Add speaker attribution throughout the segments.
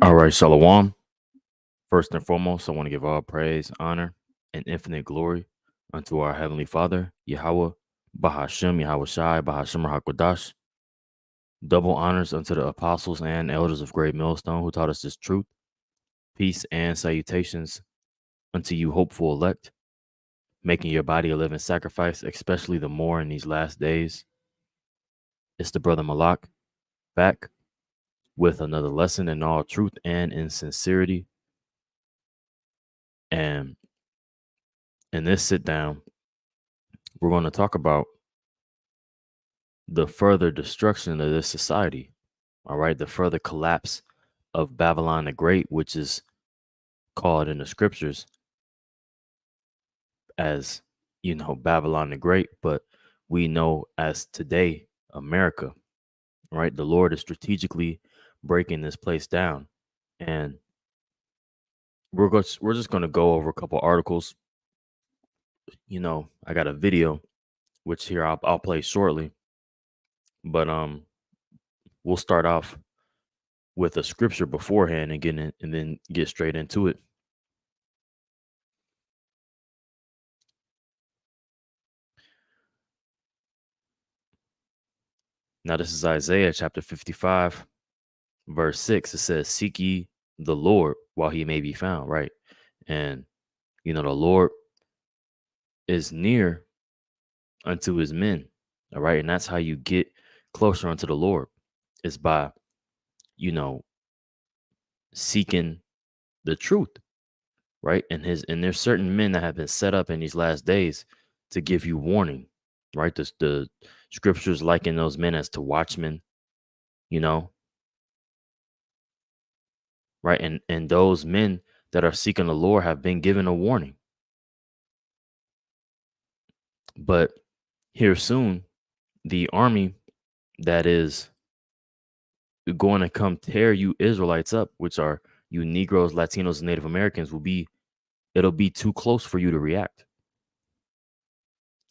Speaker 1: All right, Shalom. First and foremost, I want to give all praise, honor, and infinite glory unto our Heavenly Father, Yahweh, Bahashem, Yahweh Shai, Bahashem HaKodash. Double honors unto the apostles and elders of Great Millstone who taught us this truth. Peace and salutations unto you, hopeful elect, making your body a living sacrifice, especially the more in these last days. It's the brother Malak back with another lesson in all truth and in sincerity. And in this sit down, we're going to talk about the further destruction of this society. All right, the further collapse of Babylon the Great, which is called in the scriptures as, Babylon the Great, but we know as today, America, right? The Lord is strategically breaking this place down. And we're just going to go over a couple articles. I got a video, which here I'll play shortly, but we'll start off with a scripture beforehand and then get straight into it. Now, this is Isaiah chapter 55, verse 6. It says, "Seek ye the Lord while he may be found," right? And, the Lord is near unto his men, all right? And that's how you get closer unto the Lord, is by, seeking the truth, right? And there's certain men that have been set up in these last days to give you warning, right? The scriptures liken those men as to watchmen, right? And those men that are seeking the Lord have been given a warning. But here soon, the army that is going to come tear you Israelites up, which are you Negroes, Latinos, and Native Americans, it'll be too close for you to react.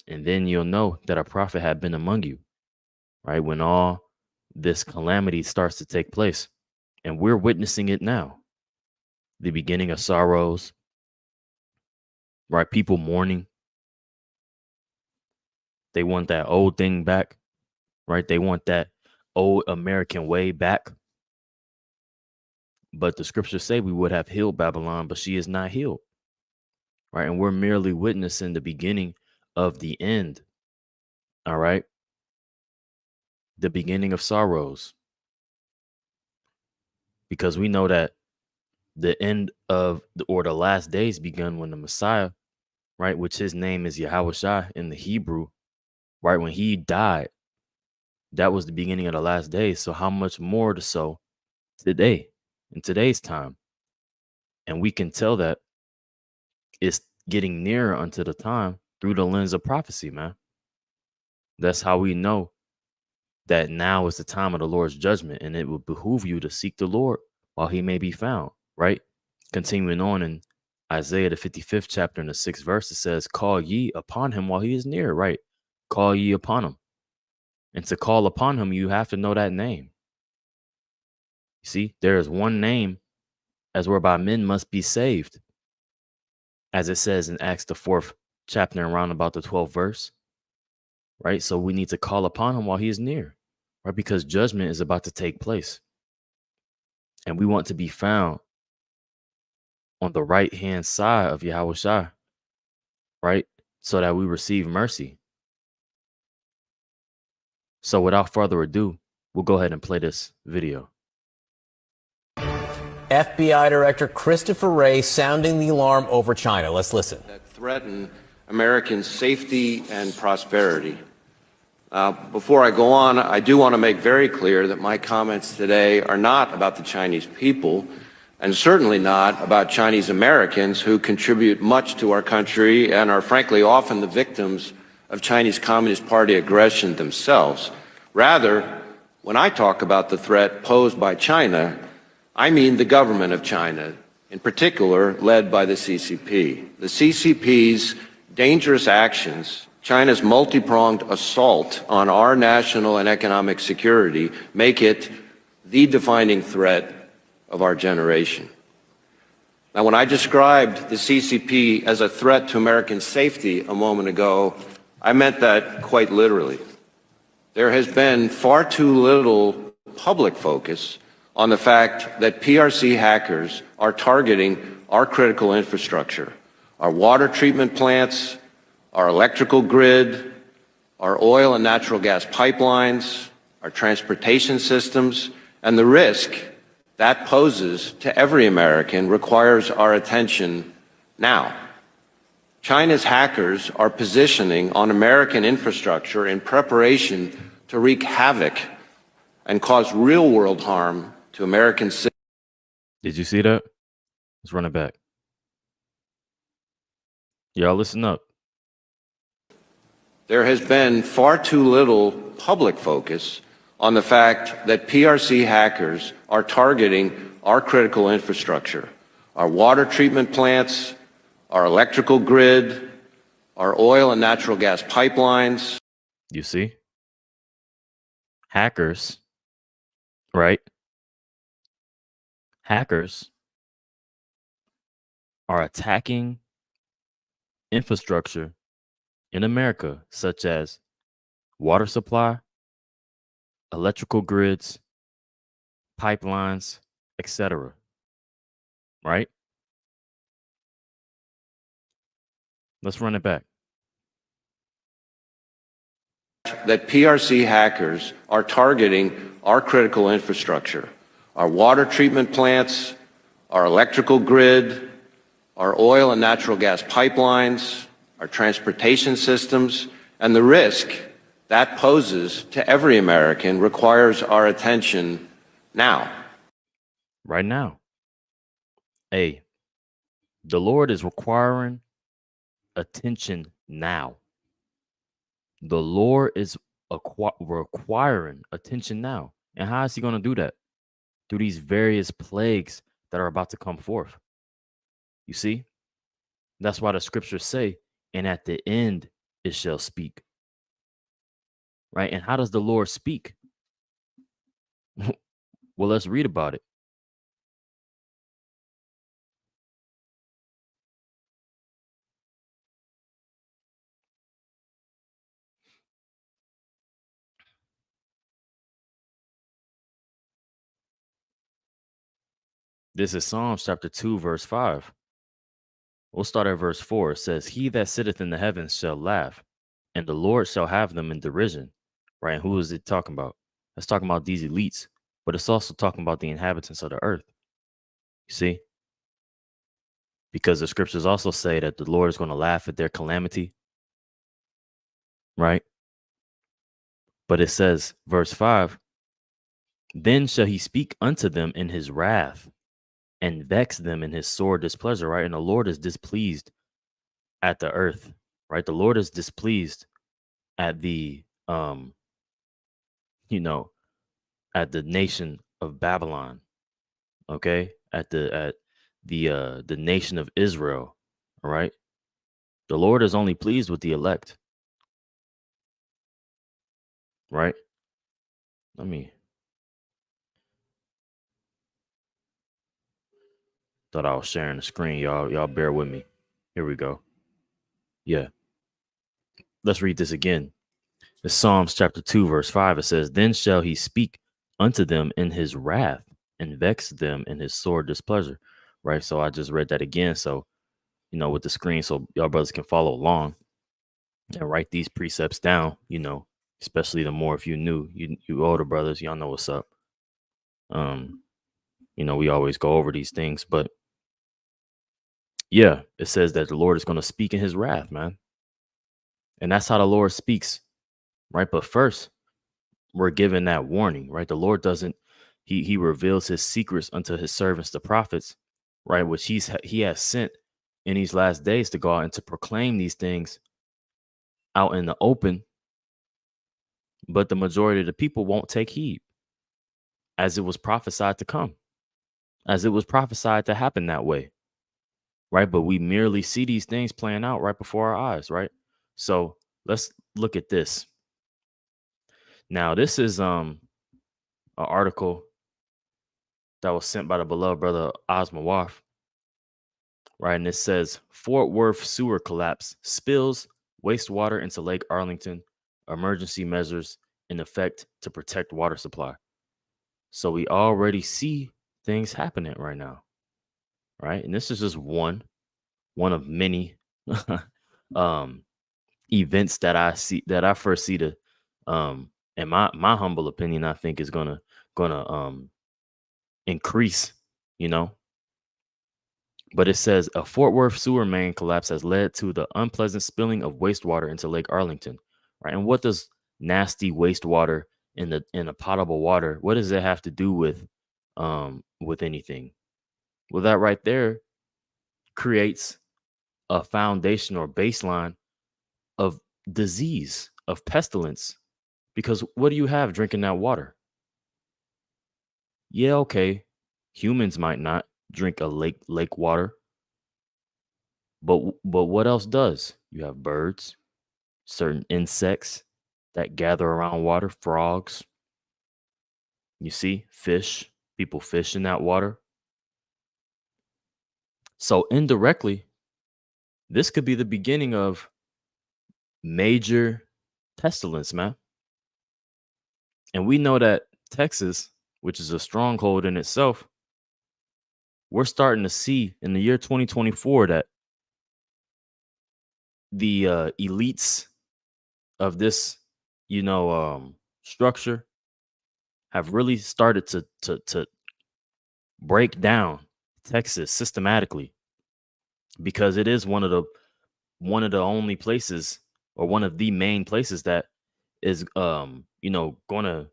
Speaker 1: And then you'll know that a prophet had been among you, right? When all this calamity starts to take place. And we're witnessing it now. The beginning of sorrows, right? People mourning. They want that old thing back, right? They want that old American way back. But the scriptures say we would have healed Babylon, but she is not healed, right? And we're merely witnessing the beginning of the end, all right? The beginning of sorrows. Because we know that the end of the last days begun when the Messiah, right, which his name is Yahweh Shai in the Hebrew, right, when he died, that was the beginning of the last days. So how much more so today, in today's time? And we can tell that it's getting nearer unto the time through the lens of prophecy, man. That's how we know that now is the time of the Lord's judgment, and it will behoove you to seek the Lord while he may be found, right? Continuing on in Isaiah, the 55th chapter, in the 6th verse, it says, call ye upon him while he is near, right? Call ye upon him. And to call upon him, you have to know that name. You see, there is one name as whereby men must be saved, as it says in Acts, the 4th chapter, and around about the 12th verse, right? So we need to call upon him while he is near, right? Because judgment is about to take place. And we want to be found on the right-hand side of Yahweh Shai, right? So that we receive mercy. So without further ado, we'll go ahead and play this video.
Speaker 2: FBI Director Christopher Wray sounding the alarm over China. Let's listen.
Speaker 3: That threaten American safety and prosperity. Before I go on, I do want to make very clear that my comments today are not about the Chinese people, and certainly not about Chinese Americans who contribute much to our country and are frankly often the victims of Chinese Communist Party aggression themselves. Rather, when I talk about the threat posed by China, I mean the government of China, in particular led by the CCP. The CCP's dangerous actions, China's multi-pronged assault on our national and economic security, make it the defining threat of our generation. Now, when I described the CCP as a threat to American safety a moment ago, I meant that quite literally. There has been far too little public focus on the fact that PRC hackers are targeting our critical infrastructure, our water treatment plants, our electrical grid, our oil and natural gas pipelines, our transportation systems, and the risk that poses to every American requires our attention now. China's hackers are positioning on American infrastructure in preparation to wreak havoc and cause real-world harm to American citizens.
Speaker 1: Did you see that? Let's run it back. Y'all listen up.
Speaker 3: There has been far too little public focus on the fact that PRC hackers are targeting our critical infrastructure, our water treatment plants, our electrical grid, our oil and natural gas pipelines.
Speaker 1: You see? Hackers, right? Hackers are attacking infrastructure in America, such as water supply, electrical grids, pipelines, etc. Right? Let's run it back.
Speaker 3: That PRC hackers are targeting our critical infrastructure, our water treatment plants, our electrical grid, our oil and natural gas pipelines, our transportation systems, and the risk that poses to every American requires our attention now.
Speaker 1: Right now. The Lord is requiring attention now. The Lord is requiring attention now. And how is he going to do that? Through these various plagues that are about to come forth. You see? That's why the scriptures say, and at the end it shall speak. Right? And how does the Lord speak? Well, let's read about it. This is Psalms chapter 2, verse 5. We'll start at verse 4. It says, he that sitteth in the heavens shall laugh, and the Lord shall have them in derision. Right? And who is it talking about? It's talking about these elites, but it's also talking about the inhabitants of the earth. You see? Because the scriptures also say that the Lord is going to laugh at their calamity. Right? But it says, verse 5, then shall he speak unto them in his wrath and vex them in his sore displeasure, right? And the Lord is displeased at the earth, right? The Lord is displeased at the, at the nation of Babylon, okay? At the nation of Israel. All right. The Lord is only pleased with the elect, right? Let me thought I was sharing the screen. Y'all bear with me. Here we go. Yeah. Let's read this again. It's Psalms chapter 2, verse 5. It says, Then shall he speak unto them in his wrath and vex them in his sore displeasure. Right. So I just read that again. So, with the screen, so y'all brothers can follow along and write these precepts down, especially the more if you new, you older brothers, y'all know what's up. We always go over these things, but yeah, it says that the Lord is going to speak in his wrath, man. And that's how the Lord speaks, right? But first, we're given that warning, right? The Lord doesn't, he reveals his secrets unto his servants, the prophets, right? Which he has sent in these last days to go out and to proclaim these things out in the open. But the majority of the people won't take heed, as it was prophesied to come, as it was prophesied to happen that way, right? But we merely see these things playing out right before our eyes, right? So let's look at this. Now, this is an article that was sent by the beloved brother Osma Warf, right? And it says Fort Worth sewer collapse spills wastewater into Lake Arlington, emergency measures in effect to protect water supply. So we already see things happening right now, right? And this is just one of many events that I first see in my humble opinion, I think is gonna increase, But it says a Fort Worth sewer main collapse has led to the unpleasant spilling of wastewater into Lake Arlington, right? And what does nasty wastewater in a potable water, what does it have to do with anything? Well, that right there creates a foundation or baseline of disease, of pestilence. Because what do you have drinking that water? Yeah, okay. Humans might not drink a lake water, but what else does? You have birds, certain insects that gather around water, frogs. You see, fish, people fish in that water. So indirectly, this could be the beginning of major pestilence, man. And we know that Texas, which is a stronghold in itself, we're starting to see in the year 2024 that the elites of this, structure have really started to break down Texas systematically, because it is one of the only places, or one of the main places, that is going to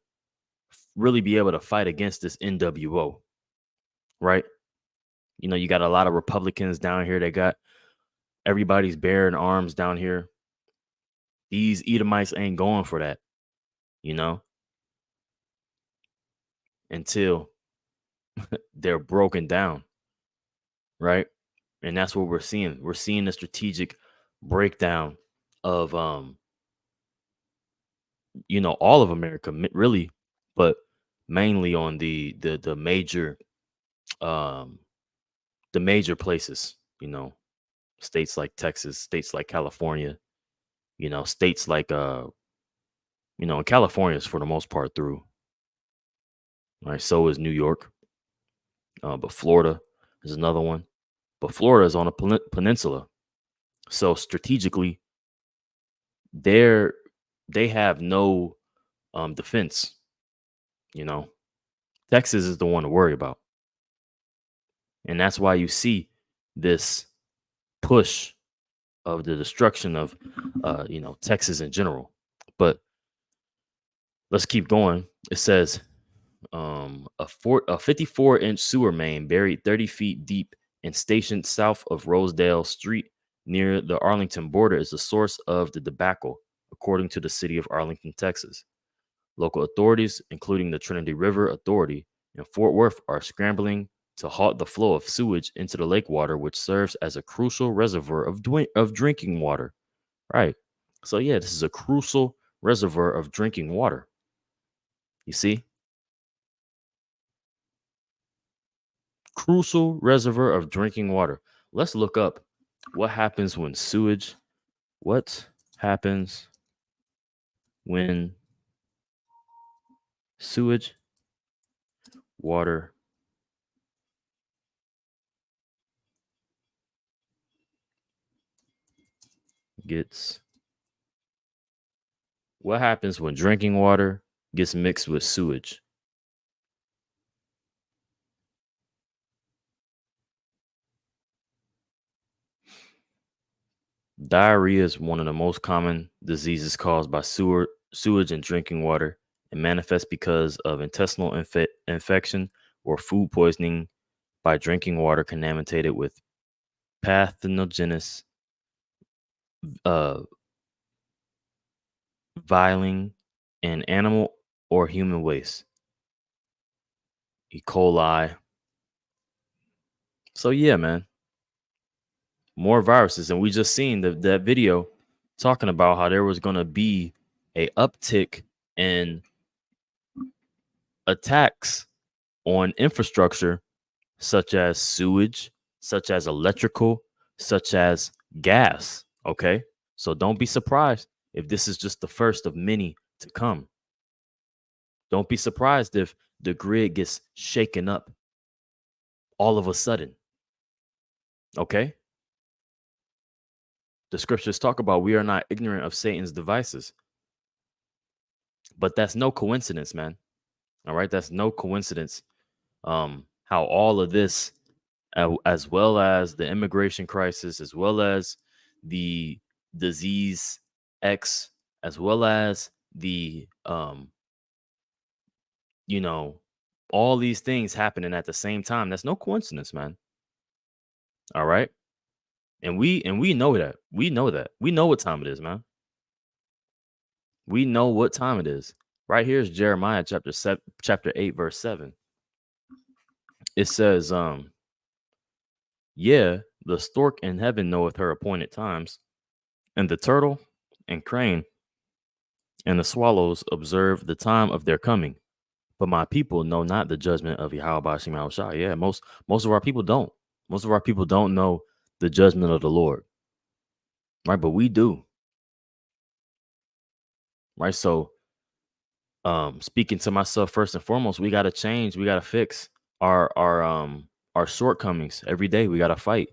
Speaker 1: really be able to fight against this NWO, right? You got a lot of Republicans down here. They got everybody's bearing arms down here. These Edomites ain't going for that, until they're broken down, right? And that's what we're seeing. We're seeing the strategic breakdown of all of America, really, but mainly on the major the major places, states like Texas, states like California, states like and California is for the most part through. Right, so is New York, but Florida is another one. But Florida is on a peninsula, so strategically, they have no defense. Texas is the one to worry about, and that's why you see this push of the destruction of Texas in general. But let's keep going. It says a 54-inch sewer main buried 30 feet deep and stationed south of Rosedale Street near the Arlington border is the source of the debacle, according to the city of Arlington, Texas. Local authorities, including the Trinity River Authority and Fort Worth, are scrambling to halt the flow of sewage into the lake water, which serves as a crucial reservoir of drinking water. Right. So, yeah, this is a crucial reservoir of drinking water. You see? Crucial reservoir of drinking water. Let's look up what happens when sewage. What happens when sewage water gets. What happens when drinking water gets mixed with sewage? Diarrhea is one of the most common diseases caused by sewage and drinking water. It manifests because of intestinal infection or food poisoning by drinking water contaminated with pathogenous uh, viling and animal or human waste, E. coli. So yeah, man, more viruses, and we just seen that video talking about how there was gonna be a uptick in attacks on infrastructure such as sewage, such as electrical, such as gas. Okay, so don't be surprised if this is just the first of many to come. Don't be surprised if the grid gets shaken up all of a sudden. Okay. The scriptures talk about we are not ignorant of Satan's devices. But that's no coincidence, man. All right. That's no coincidence. How all of this, as well as the immigration crisis, as well as the disease X, as well as the all these things happening at the same time. That's no coincidence, man. All right. And we know that. We know that. We know what time it is, man. We know what time it is. Right here is Jeremiah chapter 8, verse 7. It says, yeah, the stork in heaven knoweth her appointed times, and the turtle and crane and the swallows observe the time of their coming. But my people know not the judgment of Yahweh Bashim Yahushua. Yeah, most of our people don't. Most of our people don't know the judgment of the Lord. Right, but we do. Right. So speaking to myself first and foremost, we gotta change, we gotta fix our shortcomings every day. We gotta fight,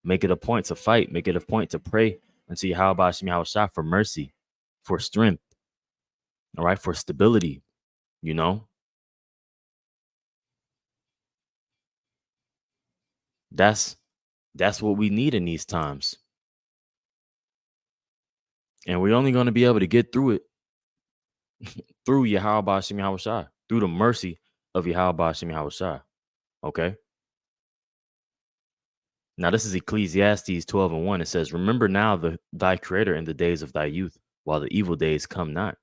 Speaker 1: make it a point to fight, make it a point to pray and see how about Shemi Shah for mercy, for strength, all right, for stability, that's what we need in these times. And we're only going to be able to get through it through Yahweh Shemi Shah, through the mercy of Yahweh Shemi Shah. Okay. Now, this is Ecclesiastes 12:1. It says, remember now thy creator in the days of thy youth, while the evil days come not,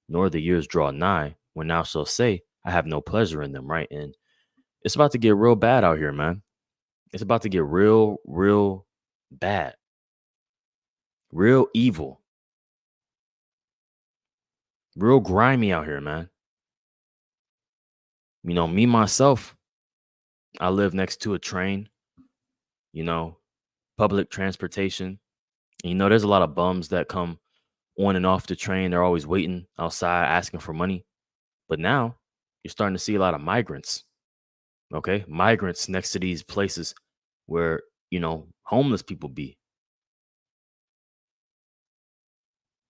Speaker 1: nor the years draw nigh, when thou shalt say, I have no pleasure in them. Right. And it's about to get real bad out here, man. It's about to get real, real bad, real evil, real grimy out here, man. Me, myself, I live next to a train, public transportation. And, there's a lot of bums that come on and off the train. They're always waiting outside asking for money. But now you're starting to see a lot of migrants. Okay. Migrants next to these places where, homeless people be.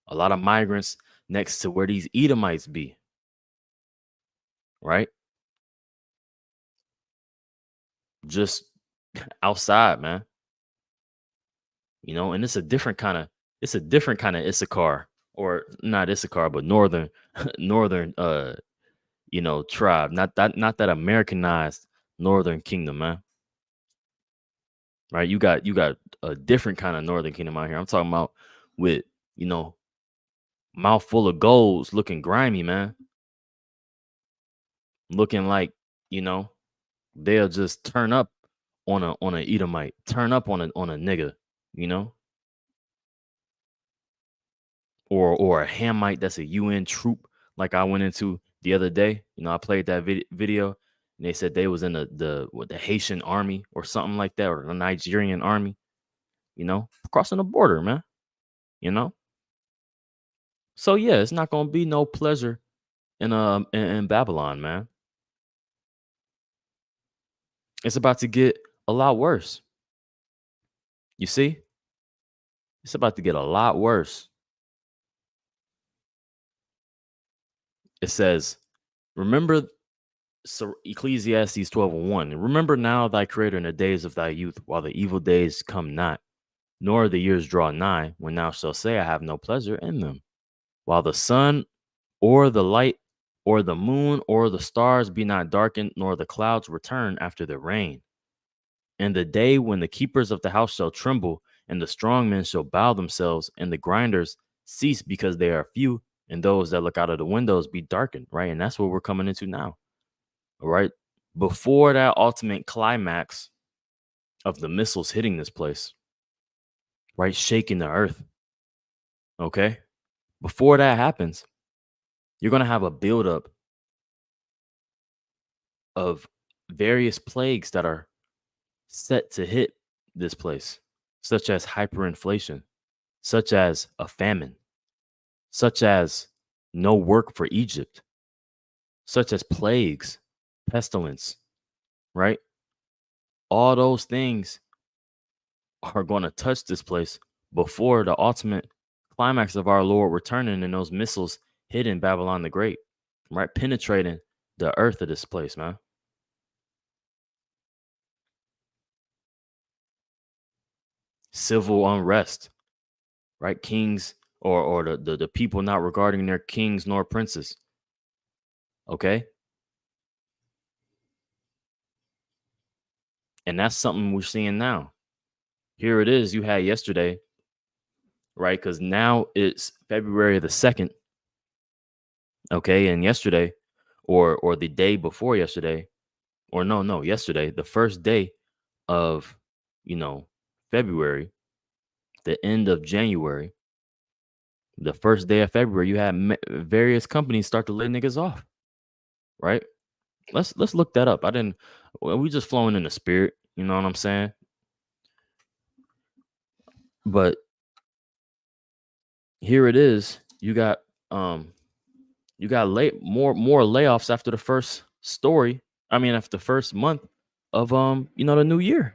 Speaker 1: A lot of migrants next to where these Edomites be. Right. Just outside, man. And it's a different kind of Issachar, or not Issachar, but northern tribe. Not that Americanized northern kingdom, man. Right? You got a different kind of northern kingdom out here. I'm talking about with, mouth full of golds, looking grimy, man. Looking like, they'll just turn up on a Edomite, turn up on a nigga, you know, or a Hamite that's a UN troop, like I went into the other day. You know, I played that video, and they said they was in the Haitian army or something like that, or the Nigerian army. You know, crossing the border, man. You know, so yeah, it's not gonna be no pleasure in Babylon, man. It's about to get a lot worse. You see, it's about to get a lot worse. It says, remember, so Ecclesiastes 12:1. Remember now thy creator in the days of thy youth, while the evil days come not, nor the years draw nigh, when thou shalt say, I have no pleasure in them. While the sun or the light or the moon or the stars be not darkened, nor the clouds return after the rain. And the day when the keepers of the house shall tremble, and the strong men shall bow themselves, and the grinders cease because they are few, and those that look out of the windows be darkened, right? And that's what we're coming into now, all right? Before that ultimate climax of the missiles hitting this place, right? Shaking the earth, okay? Before that happens, you're going to have a buildup of various plagues that are set to hit this place, such as hyperinflation, such as a famine, such as no work for Egypt, such as plagues, pestilence, right? All those things are going to touch this place before the ultimate climax of our Lord returning and those missiles hitting Babylon the Great, right? Penetrating the earth of this place, man. Civil unrest, right? Kings or the people not regarding their kings nor princes. Okay. And that's something we're seeing now. Here it is. You had yesterday, right? Because now it's February the 2nd. Okay. And yesterday, or the day before yesterday, or no, yesterday, the first day of, February, the end of January, the first day of February, you had various companies start to lay niggas off, right? Let's look that up. We just flowing in the spirit, you know what I'm saying? But here it is. You got more layoffs after the first story. I mean, after the first month of the new year.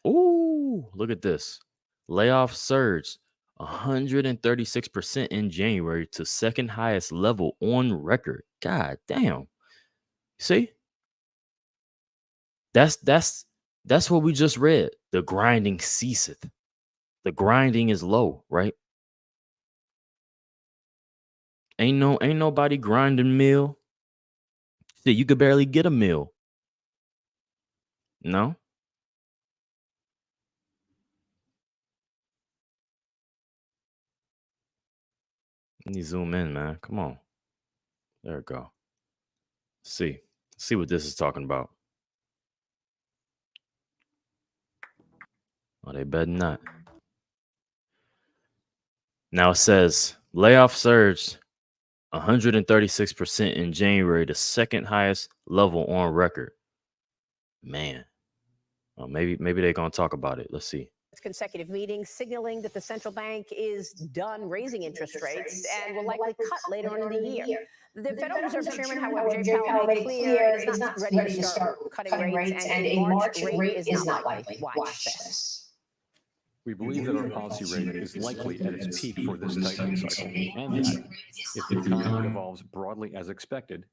Speaker 1: Ooh, look at this. Layoff surge 136% in January to second highest level on record. God damn. See? That's what we just read. The grinding ceaseth. The grinding is low, right? Ain't nobody grinding meal. See, you could barely get a meal. No? Let me zoom in, man. Come on. There we go. See what this is talking about. Oh, they better not. Now it says layoff surged 136% in January, the second highest level on record. Man, well, maybe they're gonna talk about it. Let's see.
Speaker 4: Consecutive meetings signaling that the central bank is done raising interest rates and will likely cut later on in the year. The Federal Reserve Chairman, however, Jay Powell made clear is not ready to start cutting rates, and a March rate is not likely. Watch this.
Speaker 5: We believe that our policy rate is likely at its peak for this tightening cycle, and that if the economy evolves broadly as expected,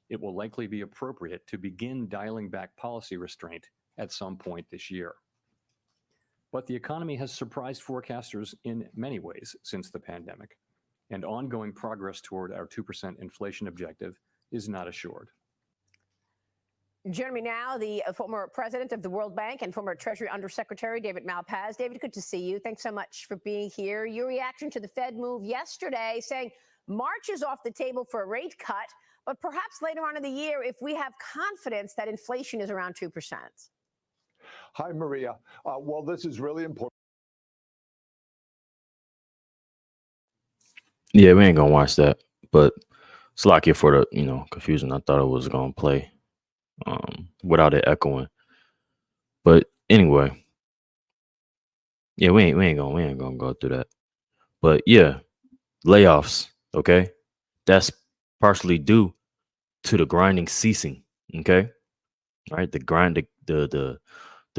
Speaker 5: it will likely be appropriate to begin dialing back policy restraint at some point this year. But the economy has surprised forecasters in many ways since the pandemic, and ongoing progress toward our 2% inflation objective is not assured.
Speaker 4: Joining me now, the former president of the World Bank and former Treasury Undersecretary David Malpass. David, good to see you. Thanks so much for being here. Your reaction to the Fed move yesterday, saying March is off the table for a rate cut, but perhaps later on in the year if we have confidence that inflation is around 2%.
Speaker 6: Hi, Maria. Well, this is really important.
Speaker 1: Yeah, we ain't gonna watch that, but it's like it for the confusion. I thought it was gonna play without it echoing. But anyway, yeah, we ain't gonna go through that. But yeah, layoffs, okay? That's partially due to the grinding ceasing, okay? Right? The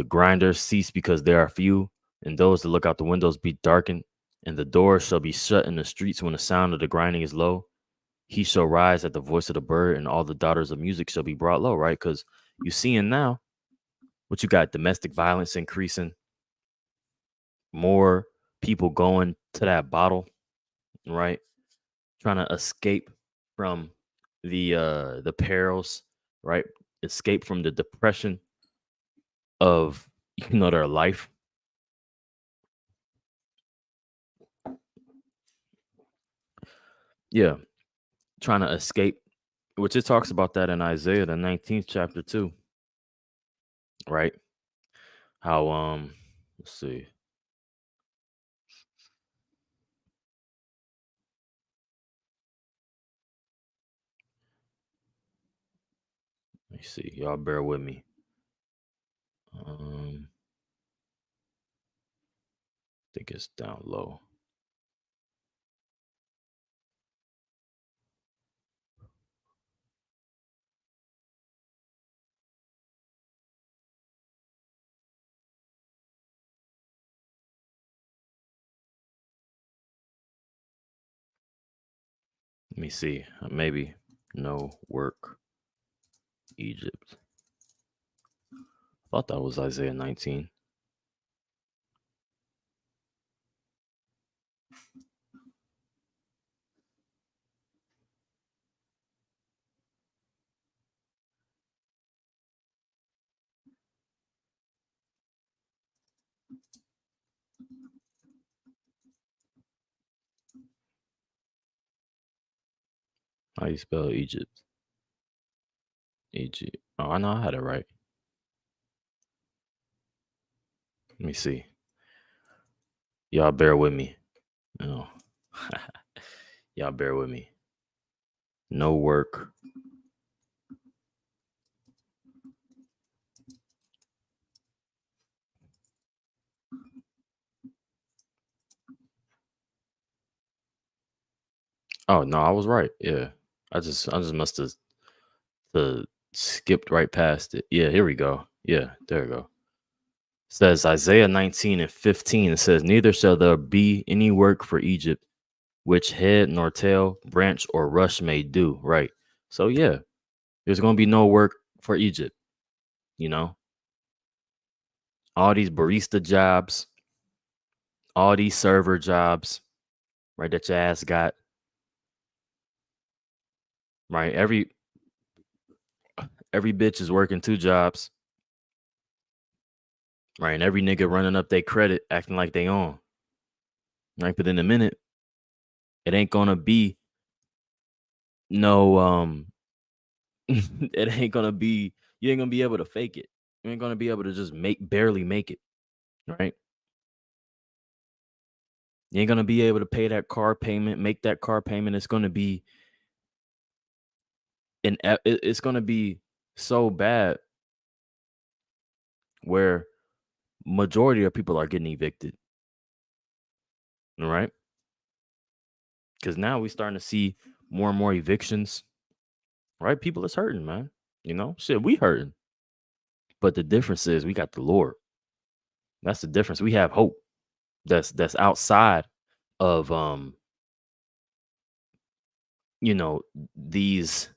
Speaker 1: grinders cease because there are few, and those that look out the windows be darkened, and the doors shall be shut in the streets when the sound of the grinding is low. He shall rise at the voice of the bird, and all the daughters of music shall be brought low, right? Because you seeing now what you got, domestic violence increasing, more people going to that bottle, right? Trying to escape from the perils, right? Escape from the depression of their life. Yeah, trying to escape, which it talks about that in Isaiah the 19th chapter too, right? How let's see. Let me see. Y'all bear with me. I think it's down low. Let me see. Maybe no work. Egypt. I thought that was Isaiah 19. How you spell Egypt? Egypt. Oh, I know I had it right. Let me see. Y'all bear with me. Oh. Y'all bear with me. No work. Oh no, I was right. Yeah. I just must have skipped right past it. Yeah, here we go. Yeah, there we go. Says Isaiah 19 and 15. It says, neither shall there be any work for Egypt, which head nor tail, branch or rush may do. Right. So yeah, there's gonna be no work for Egypt. All these barista jobs, all these server jobs, right? That your ass got. Right. Every bitch is working 2 jobs. Right. And every nigga running up their credit, acting like they on. Right. But in a minute, it ain't gonna be no it ain't gonna be, you ain't gonna be able to fake it. You ain't gonna be able to just barely make it. Right. You ain't gonna be able to pay that car payment, make that car payment. It's gonna be it's gonna be so bad where majority of people are getting evicted. All right. Because now we starting to see more and more evictions. Right? People is hurting, man. Shit, we hurting. But the difference is we got the Lord. That's the difference. We have hope. That's outside of these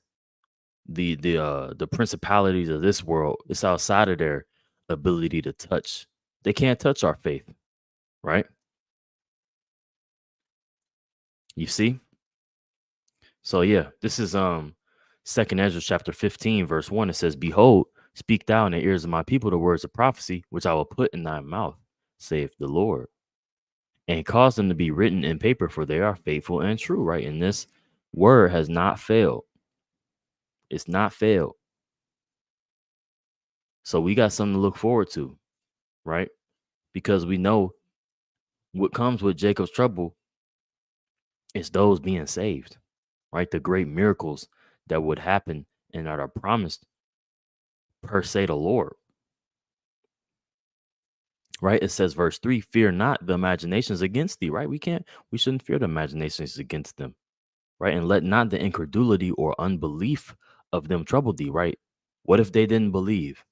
Speaker 1: the principalities of this world. It's outside of their ability to touch. They can't touch our faith, right? You see? So yeah, this is 2nd Ezra chapter 15, verse 1. It says, behold, speak thou in the ears of my people the words of prophecy, which I will put in thy mouth, saith the Lord, and cause them to be written in paper, for they are faithful and true, right? And this word has not failed. It's not failed. So we got something to look forward to, right? Because we know what comes with Jacob's trouble is those being saved, right? The great miracles that would happen and that are promised per se the Lord, right? It says, verse 3, fear not the imaginations against thee, right? We shouldn't fear the imaginations against them, right? And let not the incredulity or unbelief of them trouble thee, right? What if they didn't believe?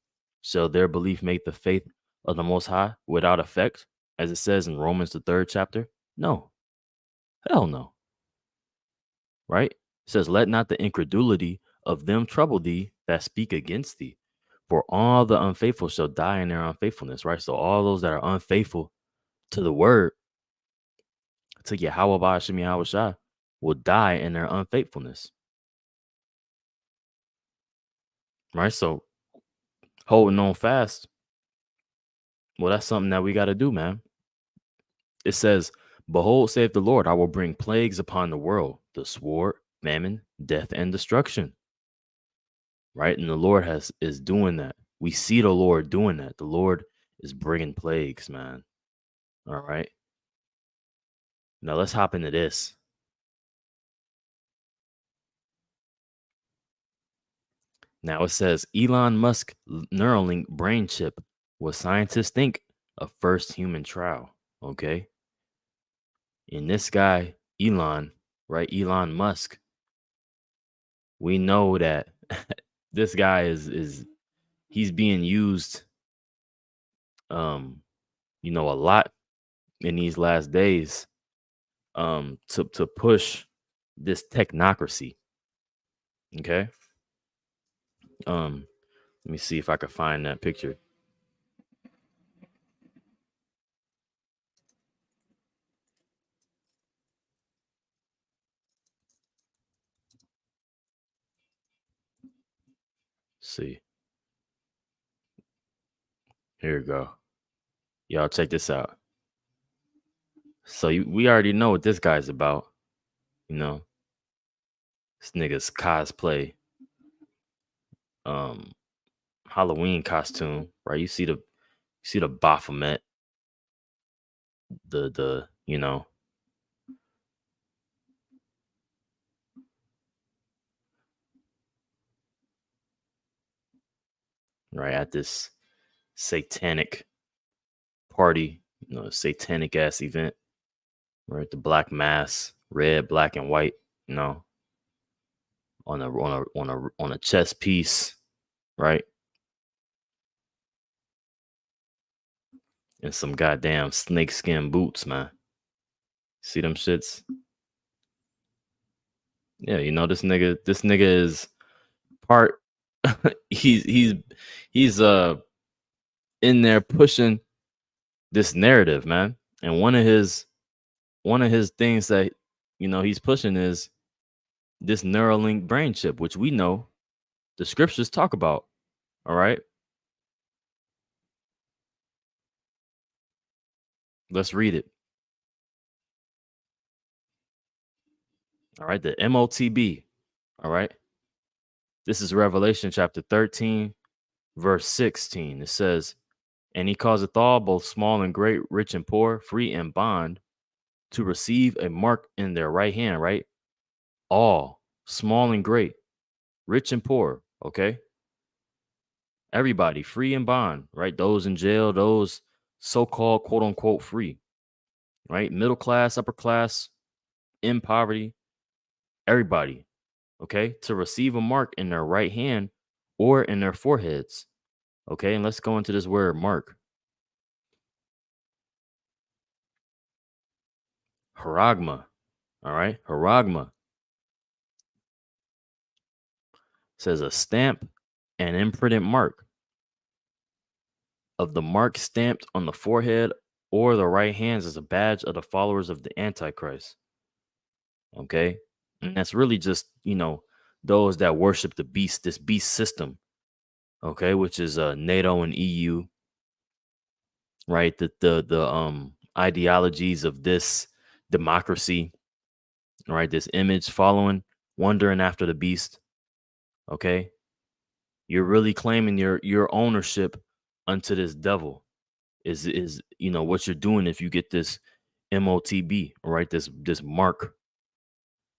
Speaker 1: Shall their belief make the faith of the Most High without effect, as it says in Romans, the 3rd chapter? No, hell no, right? It says, let not the incredulity of them trouble thee that speak against thee. For all the unfaithful shall die in their unfaithfulness, right? So all those that are unfaithful to the word, to Yahweh Ba'ashem Yahweh Shai, will die in their unfaithfulness, right? So holding on fast, well, that's something that we got to do, man. It says, behold, saith the Lord, I will bring plagues upon the world, the sword, famine, death, and destruction. Right? And the Lord is doing that. We see the Lord doing that. The Lord is bringing plagues, man. All right. Now let's hop into this. Now it says Elon Musk Neuralink brain chip, what scientists think a first human trial. Okay. And this guy, Elon, right? Elon Musk, we know that this guy is he's being used a lot in these last days to push this technocracy. Okay. Let me see if I can find that picture. See. Here we go. Y'all check this out. So we already know what this guy's about. You know, this nigga's cosplay, Halloween costume, right? You see the Baphomet, the right at this satanic party, satanic ass event, right? The black mass, red, black, and white, on a chess piece, right? And some goddamn snakeskin boots, man. See them shits? Yeah, this nigga is part he's in there pushing this narrative, man. And one of his things that he's pushing is this Neuralink brain chip, which we know the scriptures talk about. All right. Let's read it. All right. The MOTB. All right. This is Revelation chapter 13, verse 16. It says, and he causeth all, both small and great, rich and poor, free and bond, to receive a mark in their right hand, right? All, small and great, rich and poor, okay? Everybody, free and bond, right? Those in jail, those so-called quote unquote free, right? Middle class, upper class, in poverty, everybody, okay? To receive a mark in their right hand or in their foreheads, okay? And let's go into this word mark. Haragma, all right? Haragma says a stamp and imprinted mark of the mark stamped on the forehead or the right hands as a badge of the followers of the Antichrist. Okay. And that's really just, those that worship the beast, this beast system. Okay. Which is NATO and EU. Right. The ideologies of this democracy. Right. This image following, wandering after the beast. Okay, you're really claiming your ownership unto this devil. Is what you're doing if you get this MOTB, right? This mark,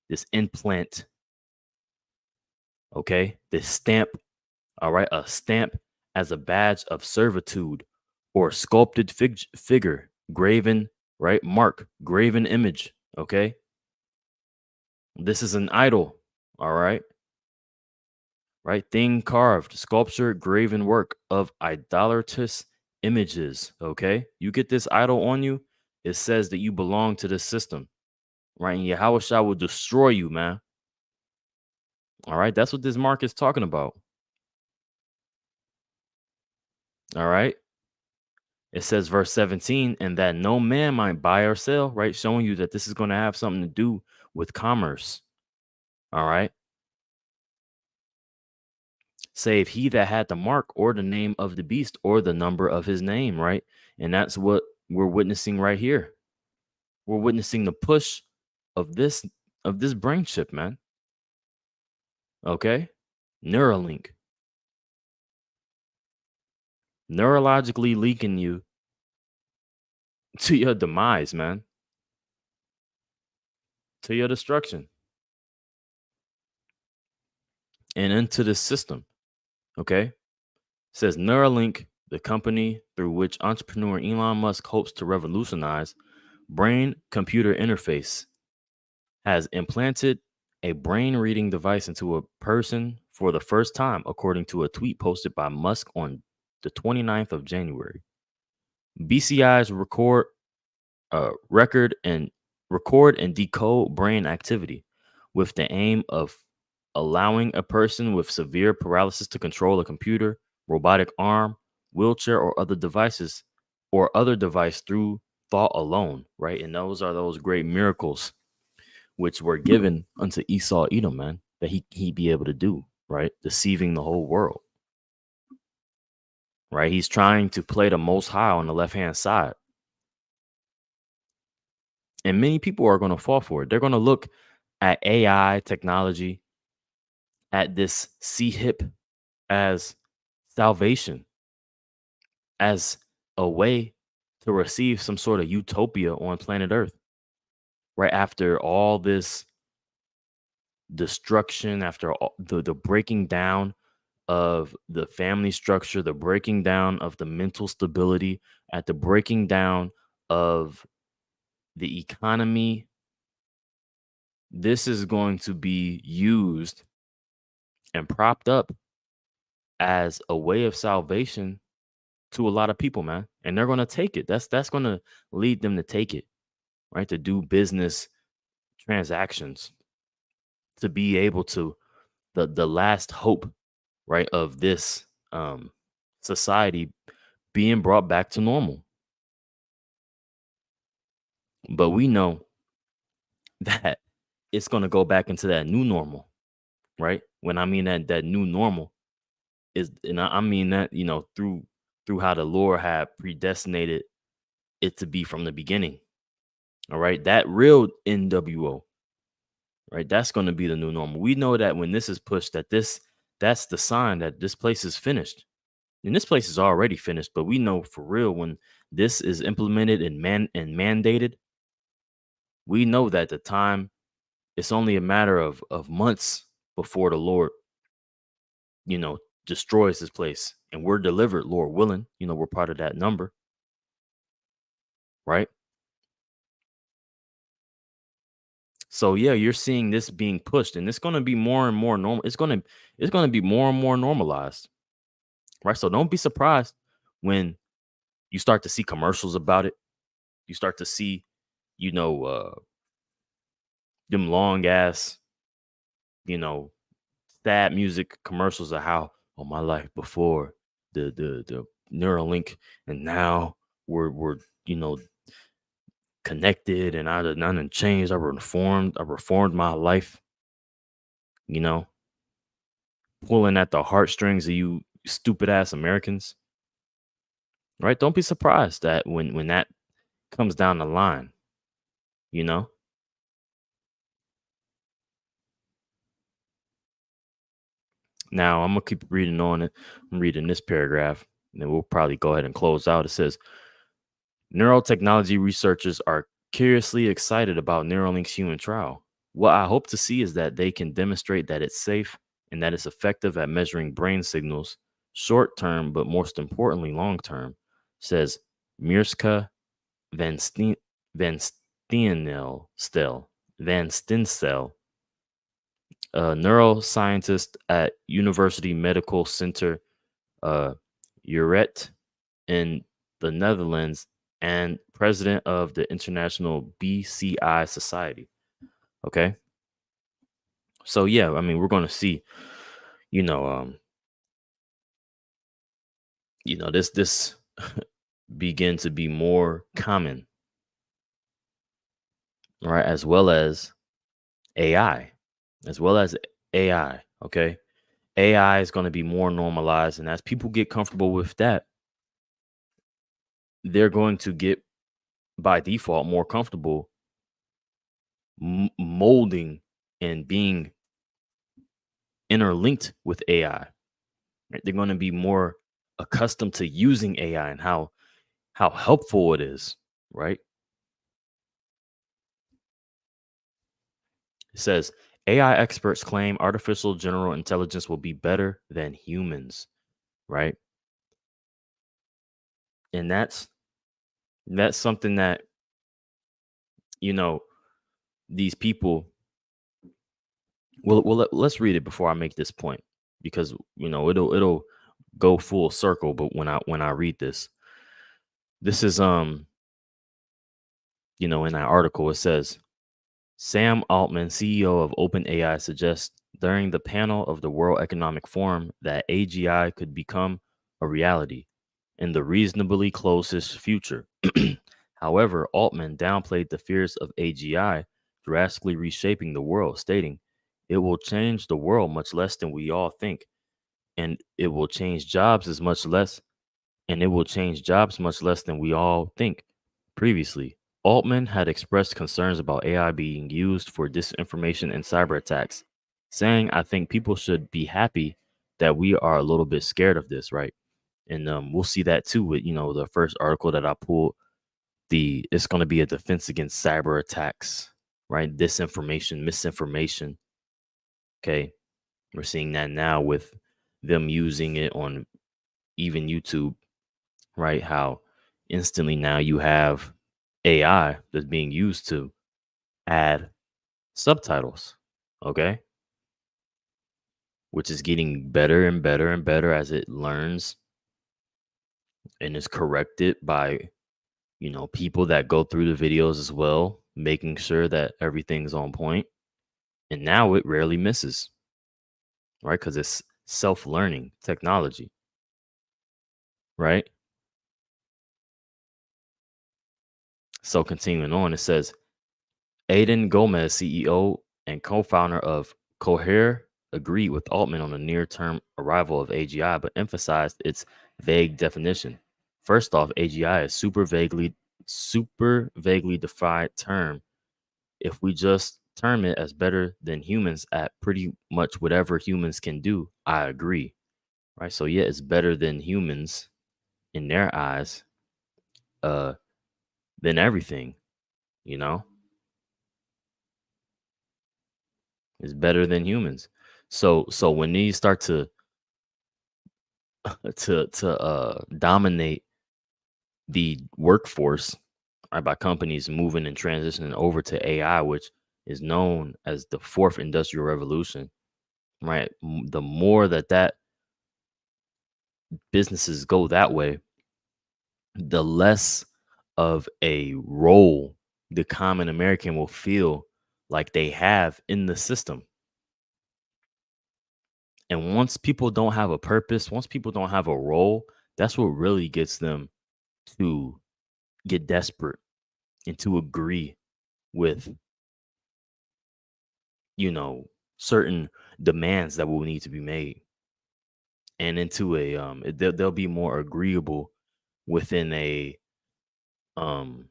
Speaker 1: this implant, okay? This stamp, all right? A stamp as a badge of servitude or sculpted figure, graven, right? Mark, graven image, okay? This is an idol, all right? Right? Thing carved, sculpture, graven work of idolatrous images, okay? You get this idol on you, it says that you belong to this system, right? And Yahweh Shah will destroy you, man. All right, that's what this mark is talking about. All right. It says, verse 17, and that no man might buy or sell, right? Showing you that this is going to have something to do with commerce. All right. Save he that had the mark or the name of the beast or the number of his name, right? And that's what we're witnessing right here. We're witnessing the push of this brain chip, man. Okay. Neuralink. Neurologically leaking you to your demise, man. To your destruction. And into the system. Okay. It says Neuralink, the company through which entrepreneur Elon Musk hopes to revolutionize brain computer interface, has implanted a brain reading device into a person for the first time, according to a tweet posted by Musk on the 29th of January. BCI's record and decode brain activity with the aim of allowing a person with severe paralysis to control a computer, robotic arm, wheelchair, or other device through thought alone, right? And those are those great miracles which were given unto Esau Edom, man, that he'd be able to do, right? Deceiving the whole world, right? He's trying to play the Most High on the left-hand side. And many people are going to fall for it. They're going to look at AI technology, at this C-HIP as salvation, as a way to receive some sort of utopia on planet Earth. Right after all this destruction, after all the breaking down of the family structure, the breaking down of the mental stability, at the breaking down of the economy, this is going to be used and propped up as a way of salvation to a lot of people, man. And they're going to take it. That's going to lead them to take it, right? To do business transactions, to be able to the last hope, right, of this society being brought back to normal. But we know that it's going to go back into that new normal, right? When I mean that new normal is, and I mean that, through how the Lord had predestinated it to be from the beginning. All right, that real NWO, right? That's going to be the new normal. We know that when this is pushed, that's the sign that this place is finished. And this place is already finished, but we know for real when this is implemented and mandated, we know that the time, it's only a matter of months before the Lord, destroys this place. And we're delivered, Lord willing. We're part of that number. Right? So yeah, you're seeing this being pushed, and it's going to be more and more normal. It's going to be more and more normalized. Right? So don't be surprised when you start to see commercials about it. You start to see, them long ass, sad music commercials of how my life before the Neuralink, and now we're connected, and I done changed. I reformed my life. Pulling at the heartstrings of you stupid ass Americans. Right? Don't be surprised that when that comes down the line, you know. Now I'm gonna keep reading on it. I'm reading this paragraph, and then we'll probably go ahead and close out. It says neurotechnology researchers are curiously excited about Neuralink's human trial. What I hope to see is that they can demonstrate that it's safe and that it's effective at measuring brain signals, short term, but most importantly, long term, says Mirska Van, Van Van Stensel, a neuroscientist at University Medical Center Utrecht in the Netherlands and president of the International BCI Society. Okay. So yeah, I mean, we're going to see, you know, this begin to be more common, right? As well as AI, as well as AI. Okay. AI is going to be more normalized. And as people get comfortable with that, they're going to get by default more comfortable molding and being interlinked with AI. Right? They're going to be more accustomed to using AI and how helpful it is, right? It says AI experts claim artificial general intelligence will be better than humans, right? And that's something that, you know, these people let's read it before I make this point, because it'll go full circle. But when I read this is in that article, it says Sam Altman, CEO of OpenAI, suggests during the panel of the World Economic Forum that AGI could become a reality in the reasonably closest future. However, Altman downplayed the fears of AGI drastically reshaping the world, stating, "It will change the world much less than we all think, and it will change jobs much less than we all think." Previously, Altman had expressed concerns about AI being used for disinformation and cyber attacks, saying, "I think people should be happy that we are a little bit scared of this," right? And we'll see that too with the first article that I pulled. It's going to be a defense against cyber attacks, right? Disinformation, misinformation. Okay, we're seeing that now with them using it on even YouTube, right? How instantly now you have AI that's being used to add subtitles, okay? Which is getting better and better and better as it learns and is corrected by, people that go through the videos as well, making sure that everything's on point. And now it rarely misses, right? Because it's self-learning technology, right? So continuing on, it says Aidan Gomez, CEO and co-founder of Cohere, agreed with Altman on the near-term arrival of AGI, but emphasized its vague definition. First off, AGI is super vaguely defined term. If we just term it as better than humans at pretty much whatever humans can do, I agree. Right? So yeah, it's better than humans in their eyes, than everything, you know? It's better than humans. So when these start to dominate the workforce, right, by companies moving and transitioning over to AI, which is known as the fourth industrial revolution, right? The more that businesses go that way, the less of a role the common American will feel like they have in the system. And once people don't have a purpose, once people don't have a role, that's what really gets them to get desperate and to agree with, certain demands that will need to be made, and into a they'll be more agreeable within a um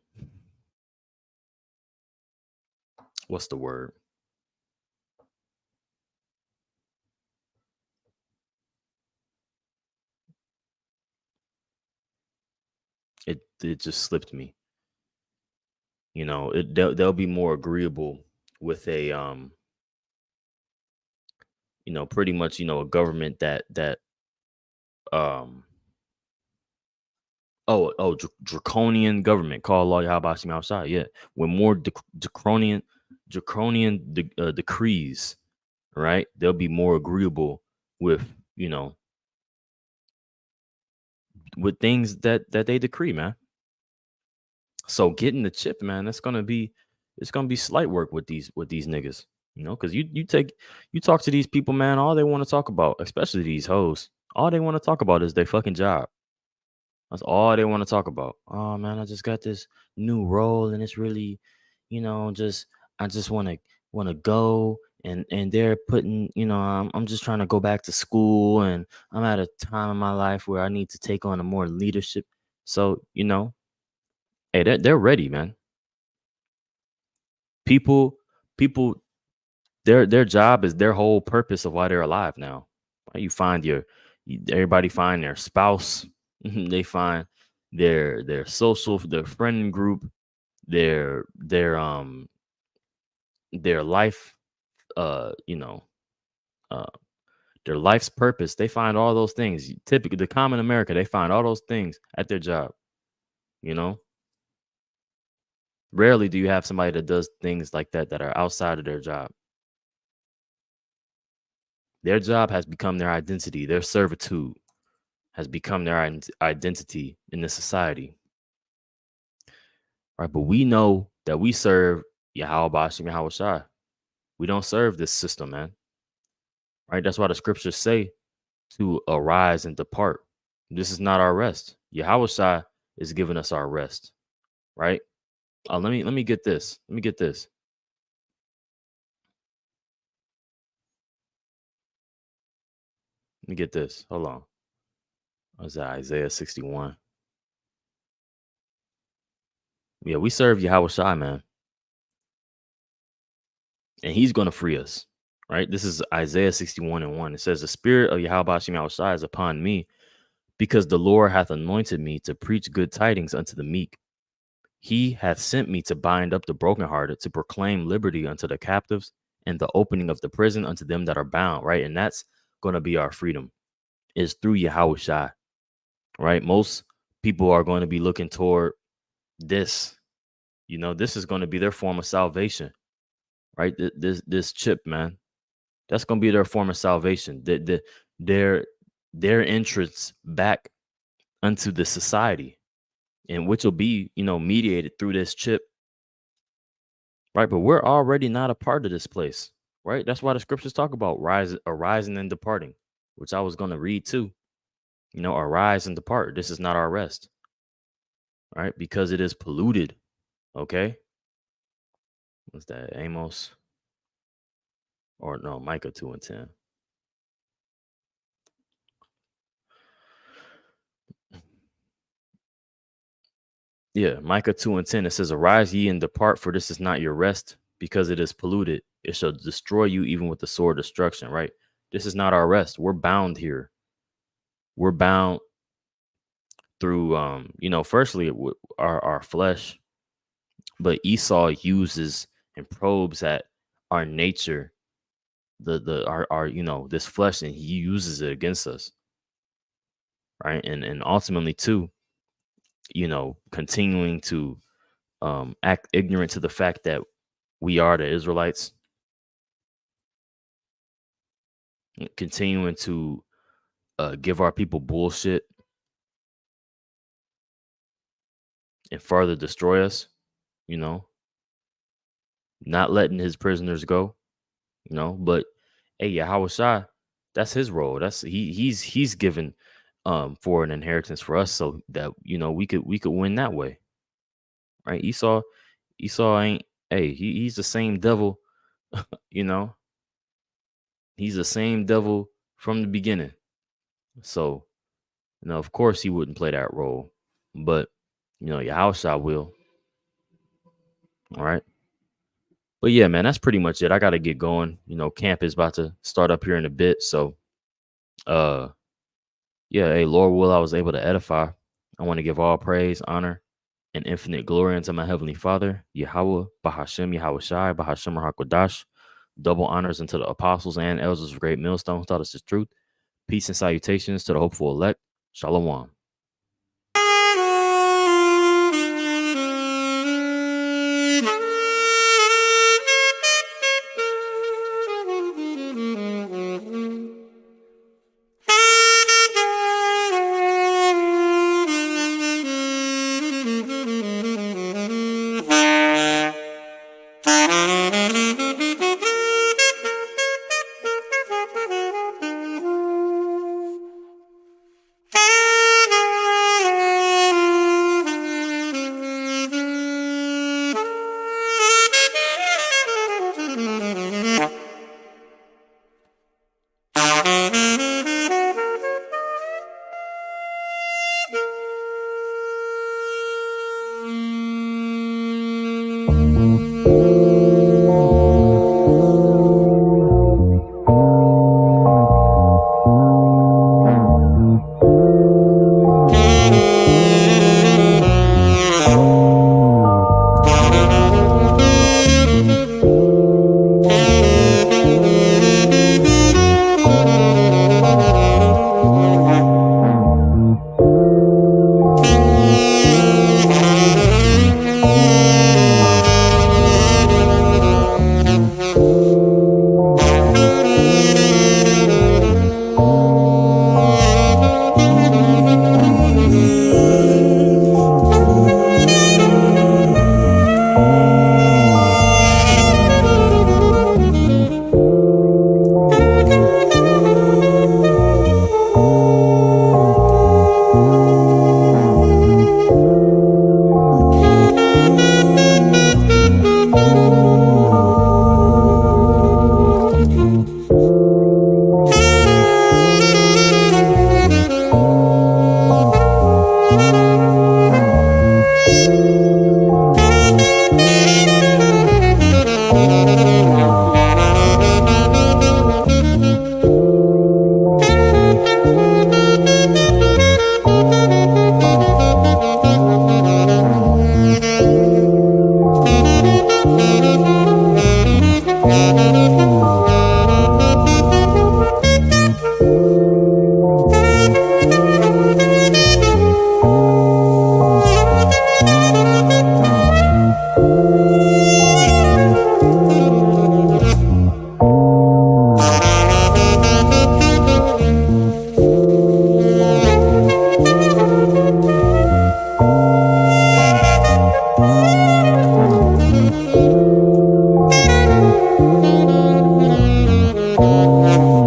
Speaker 1: what's the word? It just slipped me. You know, they'll be more agreeable with a pretty much, a government that um draconian government called law Yahabashim outside. Yeah, when more draconian decrees, right? They'll be more agreeable with with things that they decree, man. So getting the chip, man, it's gonna be slight work with these niggas, because you talk to these people, man, all they want to talk about, especially these hoes, all they want to talk about is their fucking job. That's all they want to talk about. Oh man, I just got this new role and it's really, just I just want to go and they're putting, I'm just trying to go back to school and I'm at a time in my life where I need to take on a more leadership. So, hey, they're ready, man. People, their job is their whole purpose of why they're alive now. You find everybody find their spouse. They find their social, their friend group, their life, their life's purpose. They find all those things. Typically, the common America, they find all those things at their job. Rarely do you have somebody that does things like that are outside of their job. Their job has become their identity. Their servitude has become their identity in the society. Right, but we know that we serve Yahweh Bashim Yahweh Shai. We don't serve this system, man. Right, that's why the scriptures say to arise and depart. This is not our rest. Yahweh Shai is giving us our rest. Right. Let me get this. Let me get this. Let me get this. Hold on. What's that? Isaiah 61. Yeah, we serve Yahweh Shai, man. And he's going to free us. Right? This is Isaiah 61:1. It says, the spirit of Yahweh Bashim Yahweh Shai is upon me, because the Lord hath anointed me to preach good tidings unto the meek. He hath sent me to bind up the brokenhearted, to proclaim liberty unto the captives, and the opening of the prison unto them that are bound. Right? And that's going to be our freedom, is through Yahweh Shai. Right? Most people are going to be looking toward this. This is going to be their form of salvation. Right? This chip, man, that's going to be their form of salvation. Their entrance back unto the society, and which will be, mediated through this chip. Right? But we're already not a part of this place. Right? That's why the scriptures talk about arising and departing, which I was going to read too. Arise and depart. This is not our rest. Right? Because it is polluted. Okay. What's that? Amos? Or no, Micah 2:10. Yeah, Micah 2:10. It says, arise ye and depart, for this is not your rest, because it is polluted. It shall destroy you even with the sword of destruction. Right? This is not our rest. We're bound here. We're bound through, firstly, our flesh. But Esau uses and probes at our nature, our this flesh, and he uses it against us. Right? And ultimately too, continuing to act ignorant to the fact that we are the Israelites, continuing to give our people bullshit and further destroy us, not letting his prisoners go, but hey, Yahweh Shai, that's his role. That's he's given for an inheritance for us, so that we could win that way. Right? Esau ain't, hey, he's the same devil. He's the same devil from the beginning. So of course he wouldn't play that role, but Yahweh Shai will. All right. But yeah, man, that's pretty much it. I got to get going. Camp is about to start up here in a bit. So, yeah, hey, Lord will, I was able to edify, I want to give all praise, honor, and infinite glory unto my heavenly Father, Yahweh, Bahashem, Yahweh Shai, Bahashem Hakodash. Double honors unto the apostles and elders of Great Millstone who taught us his truth. Peace and salutations to the hopeful elect. Shalom.